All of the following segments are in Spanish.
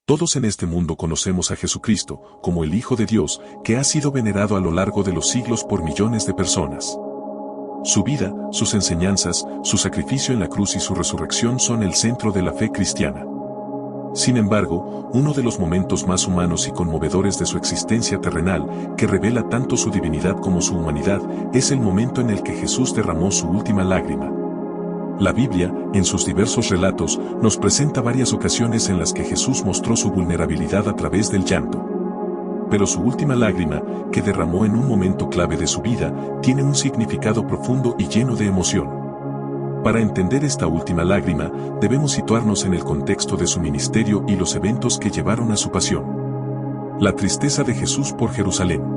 Todos en este mundo conocemos a Jesucristo como el Hijo de Dios, que ha sido venerado a lo largo de los siglos por millones de personas. Su vida, sus enseñanzas, su sacrificio en la cruz y su resurrección son el centro de la fe cristiana. Sin embargo, uno de los momentos más humanos y conmovedores de su existencia terrenal, que revela tanto su divinidad como su humanidad, es el momento en el que Jesús derramó su última lágrima. La Biblia, en sus diversos relatos, nos presenta varias ocasiones en las que Jesús mostró su vulnerabilidad a través del llanto. Pero su última lágrima, que derramó en un momento clave de su vida, tiene un significado profundo y lleno de emoción. Para entender esta última lágrima, debemos situarnos en el contexto de su ministerio y los eventos que llevaron a su pasión. La tristeza de Jesús por Jerusalén.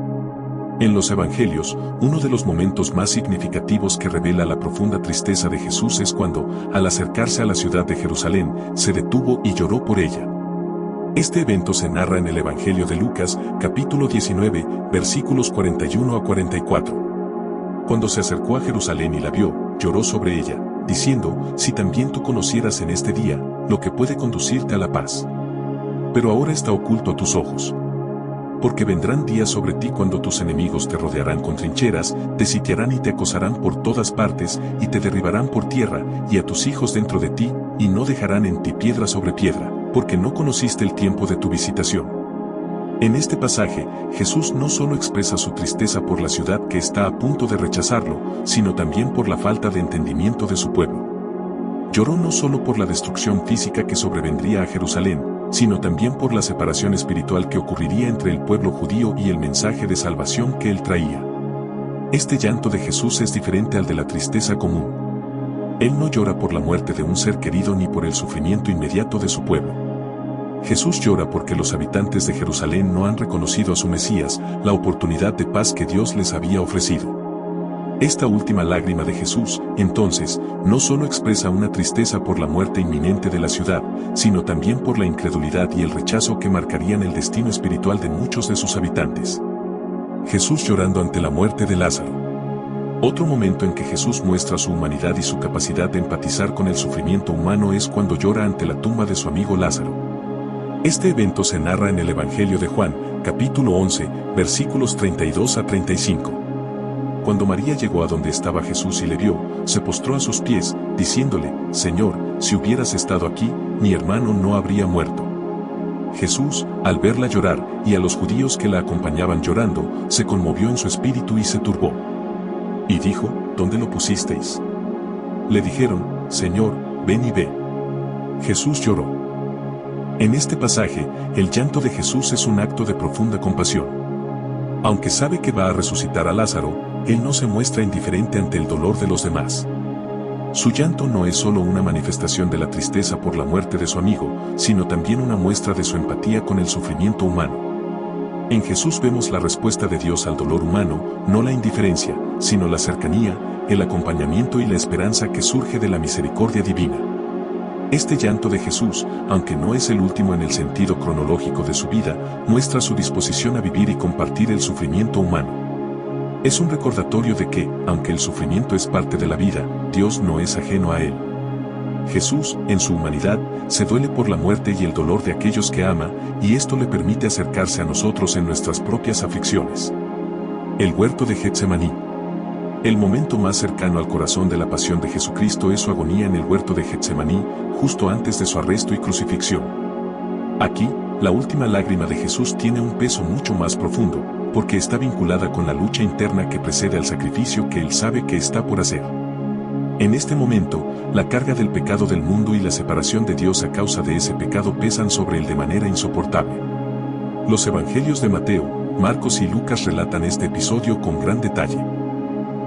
En los Evangelios, uno de los momentos más significativos que revela la profunda tristeza de Jesús es cuando, al acercarse a la ciudad de Jerusalén, se detuvo y lloró por ella. Este evento se narra en el Evangelio de Lucas, capítulo 19, versículos 41 a 44. Cuando se acercó a Jerusalén y la vio, lloró sobre ella, diciendo, si también tú conocieras en este día, lo que puede conducirte a la paz. Pero ahora está oculto a tus ojos. Porque vendrán días sobre ti cuando tus enemigos te rodearán con trincheras, te sitiarán y te acosarán por todas partes, y te derribarán por tierra, y a tus hijos dentro de ti, y no dejarán en ti piedra sobre piedra, porque no conociste el tiempo de tu visitación. En este pasaje, Jesús no solo expresa su tristeza por la ciudad que está a punto de rechazarlo, sino también por la falta de entendimiento de su pueblo. Lloró no solo por la destrucción física que sobrevendría a Jerusalén, sino también por la separación espiritual que ocurriría entre el pueblo judío y el mensaje de salvación que él traía. Este llanto de Jesús es diferente al de la tristeza común. Él no llora por la muerte de un ser querido ni por el sufrimiento inmediato de su pueblo. Jesús llora porque los habitantes de Jerusalén no han reconocido a su Mesías, la oportunidad de paz que Dios les había ofrecido. Esta última lágrima de Jesús, entonces, no solo expresa una tristeza por la muerte inminente de la ciudad, sino también por la incredulidad y el rechazo que marcarían el destino espiritual de muchos de sus habitantes. Jesús llorando ante la muerte de Lázaro. Otro momento en que Jesús muestra su humanidad y su capacidad de empatizar con el sufrimiento humano es cuando llora ante la tumba de su amigo Lázaro. Este evento se narra en el Evangelio de Juan, capítulo 11, versículos 32 a 35. Cuando María llegó a donde estaba Jesús y le vio, se postró a sus pies, diciéndole, Señor, si hubieras estado aquí, mi hermano no habría muerto. Jesús, al verla llorar, y a los judíos que la acompañaban llorando, se conmovió en su espíritu y se turbó. Y dijo, ¿dónde lo pusisteis? Le dijeron, Señor, ven y ve. Jesús lloró. En este pasaje, el llanto de Jesús es un acto de profunda compasión. Aunque sabe que va a resucitar a Lázaro, él no se muestra indiferente ante el dolor de los demás. Su llanto no es solo una manifestación de la tristeza por la muerte de su amigo, sino también una muestra de su empatía con el sufrimiento humano. En Jesús vemos la respuesta de Dios al dolor humano, no la indiferencia, sino la cercanía, el acompañamiento y la esperanza que surge de la misericordia divina. Este llanto de Jesús, aunque no es el último en el sentido cronológico de su vida, muestra su disposición a vivir y compartir el sufrimiento humano. Es un recordatorio de que, aunque el sufrimiento es parte de la vida, Dios no es ajeno a él. Jesús, en su humanidad, se duele por la muerte y el dolor de aquellos que ama, y esto le permite acercarse a nosotros en nuestras propias aflicciones. El huerto de Getsemaní. El momento más cercano al corazón de la pasión de Jesucristo es su agonía en el huerto de Getsemaní, justo antes de su arresto y crucifixión. Aquí, la última lágrima de Jesús tiene un peso mucho más profundo, porque está vinculada con la lucha interna que precede al sacrificio que él sabe que está por hacer. En este momento, la carga del pecado del mundo y la separación de Dios a causa de ese pecado pesan sobre él de manera insoportable. Los evangelios de Mateo, Marcos y Lucas relatan este episodio con gran detalle.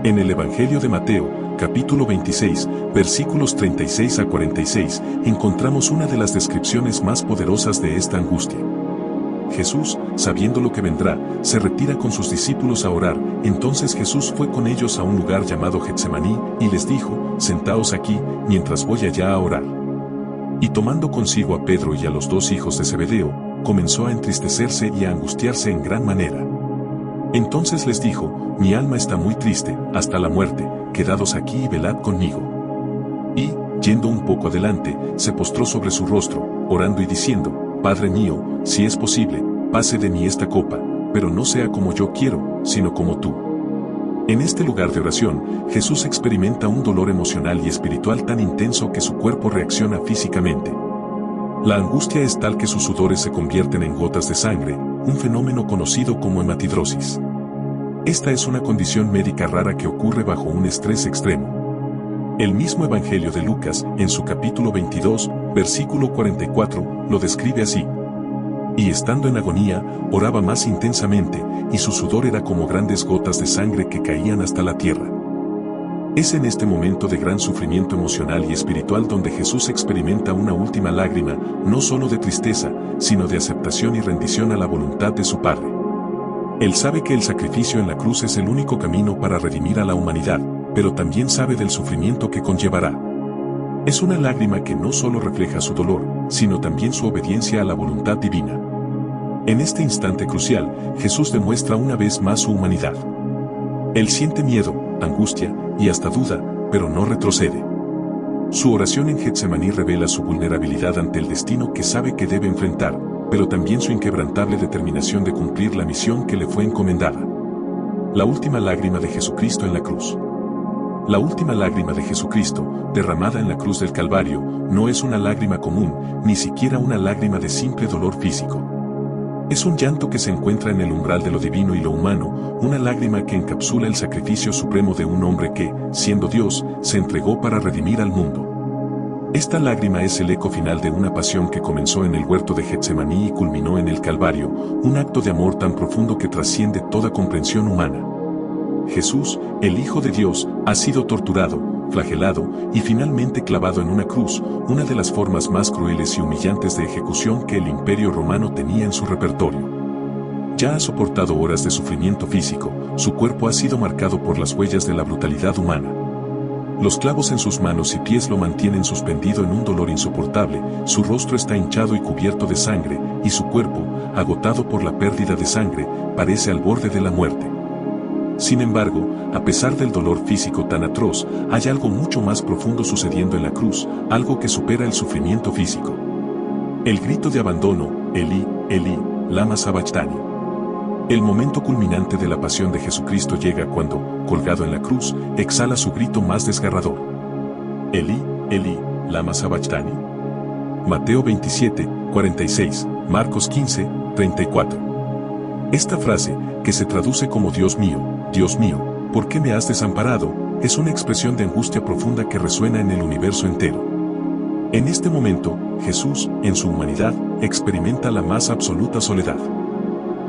En el Evangelio de Mateo, capítulo 26, versículos 36 a 46, encontramos una de las descripciones más poderosas de esta angustia. Jesús, sabiendo lo que vendrá, se retira con sus discípulos a orar. Entonces Jesús fue con ellos a un lugar llamado Getsemaní, y les dijo, sentaos aquí, mientras voy allá a orar. Y tomando consigo a Pedro y a los dos hijos de Zebedeo, comenzó a entristecerse y a angustiarse en gran manera. Entonces les dijo, mi alma está muy triste, hasta la muerte, quedados aquí y velad conmigo. Y, yendo un poco adelante, se postró sobre su rostro, orando y diciendo, Padre mío, si es posible, pase de mí esta copa, pero no sea como yo quiero, sino como tú. En este lugar de oración, Jesús experimenta un dolor emocional y espiritual tan intenso que su cuerpo reacciona físicamente. La angustia es tal que sus sudores se convierten en gotas de sangre, un fenómeno conocido como hematidrosis. Esta es una condición médica rara que ocurre bajo un estrés extremo. El mismo Evangelio de Lucas, en su capítulo 22, versículo 44, lo describe así. Y estando en agonía, oraba más intensamente, y su sudor era como grandes gotas de sangre que caían hasta la tierra. Es en este momento de gran sufrimiento emocional y espiritual donde Jesús experimenta una última lágrima, no solo de tristeza, sino de aceptación y rendición a la voluntad de su Padre. Él sabe que el sacrificio en la cruz es el único camino para redimir a la humanidad, pero también sabe del sufrimiento que conllevará. Es una lágrima que no solo refleja su dolor, sino también su obediencia a la voluntad divina. En este instante crucial, Jesús demuestra una vez más su humanidad. Él siente miedo, angustia y hasta duda, pero no retrocede. Su oración en Getsemaní revela su vulnerabilidad ante el destino que sabe que debe enfrentar, pero también su inquebrantable determinación de cumplir la misión que le fue encomendada. La última lágrima de Jesucristo en la cruz. La última lágrima de Jesucristo, derramada en la cruz del Calvario, no es una lágrima común, ni siquiera una lágrima de simple dolor físico. Es un llanto que se encuentra en el umbral de lo divino y lo humano, una lágrima que encapsula el sacrificio supremo de un hombre que, siendo Dios, se entregó para redimir al mundo. Esta lágrima es el eco final de una pasión que comenzó en el huerto de Getsemaní y culminó en el Calvario, un acto de amor tan profundo que trasciende toda comprensión humana. Jesús, el Hijo de Dios, ha sido torturado, flagelado y finalmente clavado en una cruz, una de las formas más crueles y humillantes de ejecución que el Imperio Romano tenía en su repertorio. Ya ha soportado horas de sufrimiento físico, su cuerpo ha sido marcado por las huellas de la brutalidad humana. Los clavos en sus manos y pies lo mantienen suspendido en un dolor insoportable, su rostro está hinchado y cubierto de sangre, y su cuerpo, agotado por la pérdida de sangre, parece al borde de la muerte. Sin embargo, a pesar del dolor físico tan atroz, hay algo mucho más profundo sucediendo en la cruz, algo que supera el sufrimiento físico. El grito de abandono, Elí, Elí, lama sabachthani. El momento culminante de la pasión de Jesucristo llega cuando, colgado en la cruz, exhala su grito más desgarrador. Elí, Elí, lama sabachthani. Mateo 27, 46, Marcos 15, 34. Esta frase, que se traduce como Dios mío, ¿por qué me has desamparado?, es una expresión de angustia profunda que resuena en el universo entero. En este momento, Jesús, en su humanidad, experimenta la más absoluta soledad.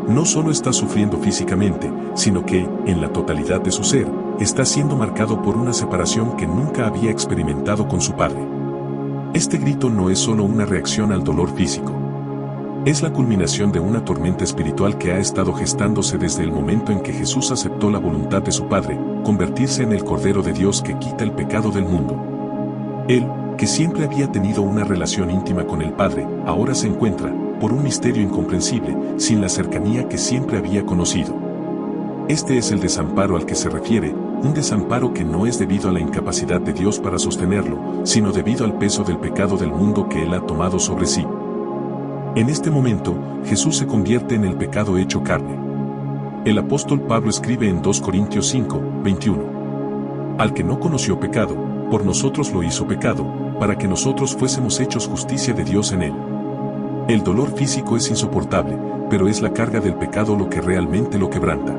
No solo está sufriendo físicamente, sino que, en la totalidad de su ser, está siendo marcado por una separación que nunca había experimentado con su Padre. Este grito no es solo una reacción al dolor físico. Es la culminación de una tormenta espiritual que ha estado gestándose desde el momento en que Jesús aceptó la voluntad de su Padre, convertirse en el Cordero de Dios que quita el pecado del mundo. Él, que siempre había tenido una relación íntima con el Padre, ahora se encuentra, por un misterio incomprensible, sin la cercanía que siempre había conocido. Este es el desamparo al que se refiere, un desamparo que no es debido a la incapacidad de Dios para sostenerlo, sino debido al peso del pecado del mundo que Él ha tomado sobre sí. En este momento, Jesús se convierte en el pecado hecho carne. El apóstol Pablo escribe en 2 Corintios 5, 21. Al que no conoció pecado, por nosotros lo hizo pecado, para que nosotros fuésemos hechos justicia de Dios en él. El dolor físico es insoportable, pero es la carga del pecado lo que realmente lo quebranta.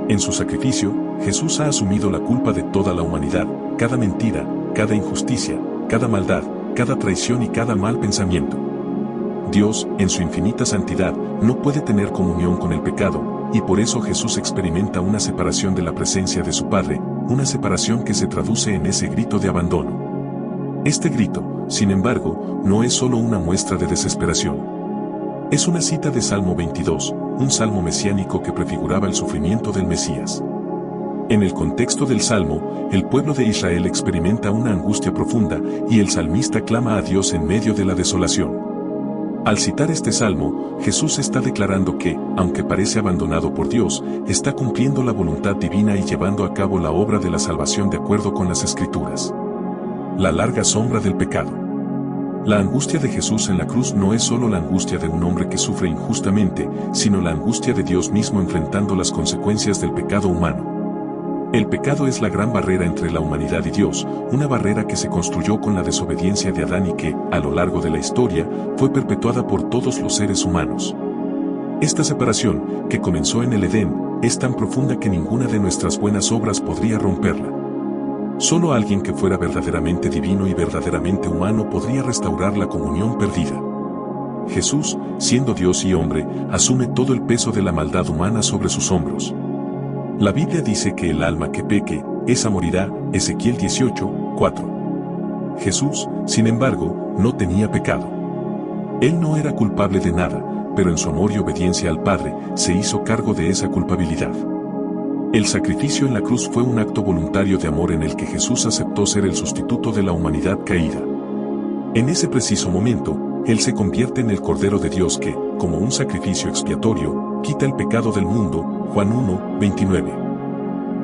En su sacrificio, Jesús ha asumido la culpa de toda la humanidad, cada mentira, cada injusticia, cada maldad, cada traición y cada mal pensamiento. Dios, en su infinita santidad, no puede tener comunión con el pecado, y por eso Jesús experimenta una separación de la presencia de su Padre, una separación que se traduce en ese grito de abandono. Este grito, sin embargo, no es solo una muestra de desesperación. Es una cita de Salmo 22, un salmo mesiánico que prefiguraba el sufrimiento del Mesías. En el contexto del salmo, el pueblo de Israel experimenta una angustia profunda, y el salmista clama a Dios en medio de la desolación. Al citar este salmo, Jesús está declarando que, aunque parece abandonado por Dios, está cumpliendo la voluntad divina y llevando a cabo la obra de la salvación de acuerdo con las Escrituras. La larga sombra del pecado. La angustia de Jesús en la cruz no es solo la angustia de un hombre que sufre injustamente, sino la angustia de Dios mismo enfrentando las consecuencias del pecado humano. El pecado es la gran barrera entre la humanidad y Dios, una barrera que se construyó con la desobediencia de Adán y que, a lo largo de la historia, fue perpetuada por todos los seres humanos. Esta separación, que comenzó en el Edén, es tan profunda que ninguna de nuestras buenas obras podría romperla. Solo alguien que fuera verdaderamente divino y verdaderamente humano podría restaurar la comunión perdida. Jesús, siendo Dios y hombre, asume todo el peso de la maldad humana sobre sus hombros. La Biblia dice que el alma que peque, esa morirá, Ezequiel 18:4. Jesús, sin embargo, no tenía pecado. Él no era culpable de nada, pero en su amor y obediencia al Padre, se hizo cargo de esa culpabilidad. El sacrificio en la cruz fue un acto voluntario de amor en el que Jesús aceptó ser el sustituto de la humanidad caída. En ese preciso momento, Él se convierte en el Cordero de Dios que, como un sacrificio expiatorio, quita el pecado del mundo, Juan 1:29.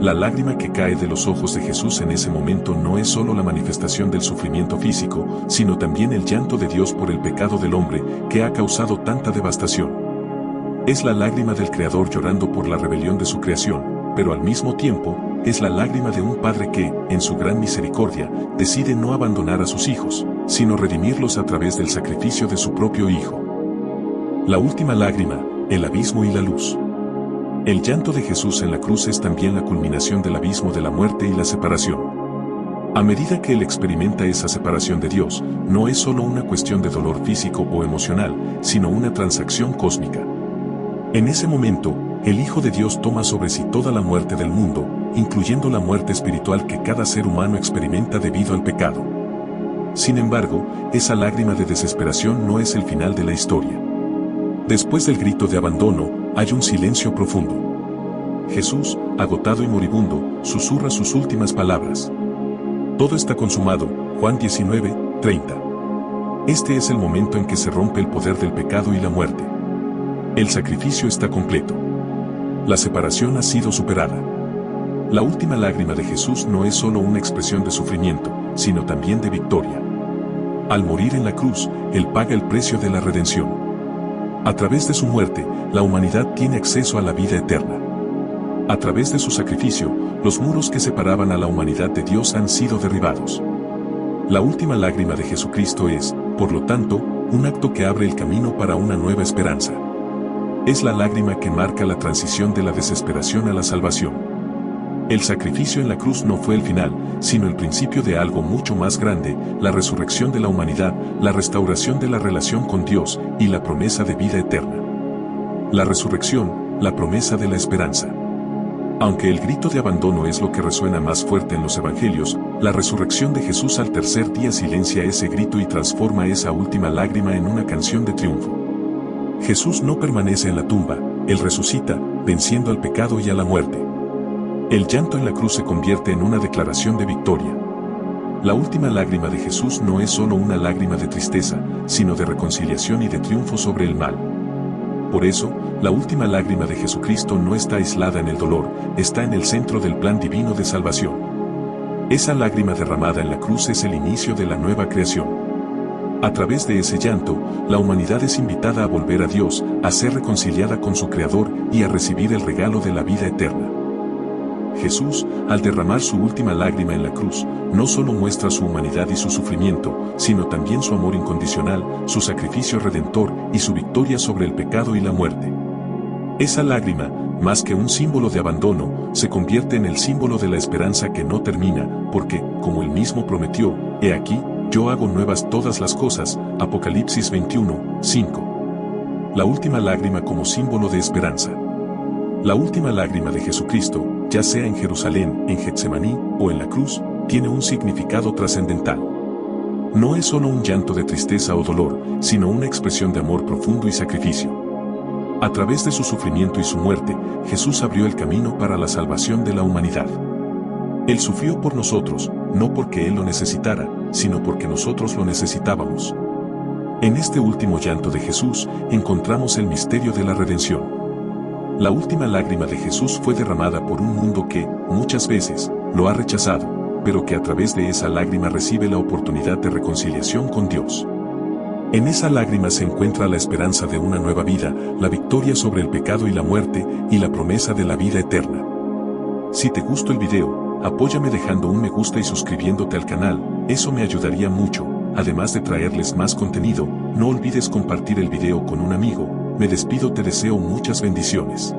La lágrima que cae de los ojos de Jesús en ese momento no es solo la manifestación del sufrimiento físico, sino también el llanto de Dios por el pecado del hombre, que ha causado tanta devastación. Es la lágrima del Creador llorando por la rebelión de su creación, pero al mismo tiempo, es la lágrima de un padre que, en su gran misericordia, decide no abandonar a sus hijos, sino redimirlos a través del sacrificio de su propio Hijo. La última lágrima, el abismo y la luz. El llanto de Jesús en la cruz es también la culminación del abismo de la muerte y la separación. A medida que Él experimenta esa separación de Dios, no es solo una cuestión de dolor físico o emocional, sino una transacción cósmica. En ese momento, el Hijo de Dios toma sobre sí toda la muerte del mundo, incluyendo la muerte espiritual que cada ser humano experimenta debido al pecado. Sin embargo, esa lágrima de desesperación no es el final de la historia. Después del grito de abandono, hay un silencio profundo. Jesús, agotado y moribundo, susurra sus últimas palabras. Todo está consumado, Juan 19:30. Este es el momento en que se rompe el poder del pecado y la muerte. El sacrificio está completo. La separación ha sido superada. La última lágrima de Jesús no es solo una expresión de sufrimiento, sino también de victoria. Al morir en la cruz, Él paga el precio de la redención. A través de su muerte, la humanidad tiene acceso a la vida eterna. A través de su sacrificio, los muros que separaban a la humanidad de Dios han sido derribados. La última lágrima de Jesucristo es, por lo tanto, un acto que abre el camino para una nueva esperanza. Es la lágrima que marca la transición de la desesperación a la salvación. El sacrificio en la cruz no fue el final, sino el principio de algo mucho más grande, la resurrección de la humanidad, la restauración de la relación con Dios y la promesa de vida eterna. La resurrección, la promesa de la esperanza. Aunque el grito de abandono es lo que resuena más fuerte en los evangelios, la resurrección de Jesús al tercer día silencia ese grito y transforma esa última lágrima en una canción de triunfo. Jesús no permanece en la tumba, Él resucita, venciendo al pecado y a la muerte. El llanto en la cruz se convierte en una declaración de victoria. La última lágrima de Jesús no es solo una lágrima de tristeza, sino de reconciliación y de triunfo sobre el mal. Por eso, la última lágrima de Jesucristo no está aislada en el dolor, está en el centro del plan divino de salvación. Esa lágrima derramada en la cruz es el inicio de la nueva creación. A través de ese llanto, la humanidad es invitada a volver a Dios, a ser reconciliada con su Creador y a recibir el regalo de la vida eterna. Jesús, al derramar su última lágrima en la cruz, no solo muestra su humanidad y su sufrimiento, sino también su amor incondicional, su sacrificio redentor y su victoria sobre el pecado y la muerte. Esa lágrima, más que un símbolo de abandono, se convierte en el símbolo de la esperanza que no termina, porque, como Él mismo prometió, he aquí, yo hago nuevas todas las cosas, Apocalipsis 21:5. La última lágrima como símbolo de esperanza. La última lágrima de Jesucristo, ya sea en Jerusalén, en Getsemaní o en la cruz, tiene un significado trascendental. No es solo un llanto de tristeza o dolor, sino una expresión de amor profundo y sacrificio. A través de su sufrimiento y su muerte, Jesús abrió el camino para la salvación de la humanidad. Él sufrió por nosotros, no porque Él lo necesitara, sino porque nosotros lo necesitábamos. En este último llanto de Jesús, encontramos el misterio de la redención. La última lágrima de Jesús fue derramada por un mundo que, muchas veces, lo ha rechazado, pero que a través de esa lágrima recibe la oportunidad de reconciliación con Dios. En esa lágrima se encuentra la esperanza de una nueva vida, la victoria sobre el pecado y la muerte, y la promesa de la vida eterna. Si te gustó el video, apóyame dejando un me gusta y suscribiéndote al canal, eso me ayudaría mucho. Además de traerles más contenido, no olvides compartir el video con un amigo. Me despido, te deseo muchas bendiciones.